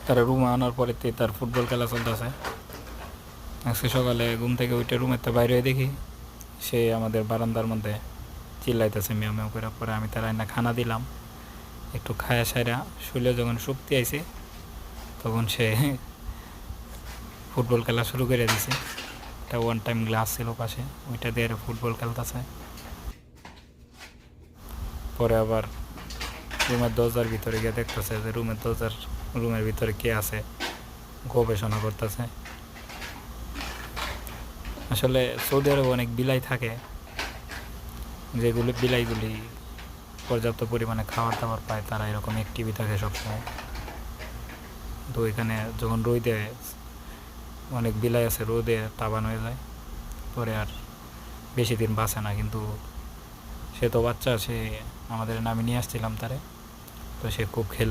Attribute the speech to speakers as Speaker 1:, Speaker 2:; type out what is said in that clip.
Speaker 1: তারা রুমে আনার পরেতে তার ফুটবল খেলা চলতেছে। আজকে সকালে ঘুম থেকে উঠে রুমের তো বাইরে দেখি সে আমাদের বারান্দার মধ্যে চিল্লাইতেছে মেও মেও করে। পরে আমি তার না খানা দিলাম, একটু খায়া সাইরা শুলে যখন শক্তি আইছে তখন সে ফুটবল খেলা শুরু করে দিছে। একটা ওয়ান টাইম গ্লাস ছিল পাশে, ওইটা দিয়ে ফুটবল খেলতেছে। পরে আবার রুমের দরজার ভিতরে গিয়ে দেখতেছে যে রুমের ভিতরে কে আছে, গবেষণা করতেছে। আসলে সৌদি আরবে অনেক বিলাই থাকে, যেগুলো বিলাইগুলি পর্যাপ্ত পরিমাণে খাবার দাবার পায়, তারা এরকম অ্যাক্টিভই থাকে সবসময়। তো এখানে যখন রোদে, অনেক বিলাই আছে রোদে তাবান হয়ে যায়, পরে আর বেশি দিন বাঁচে না। কিন্তু সে তো বাচ্চা, সে আমাদের নামে নিয়ে আসছিলাম তারে, তো সে খুব খেল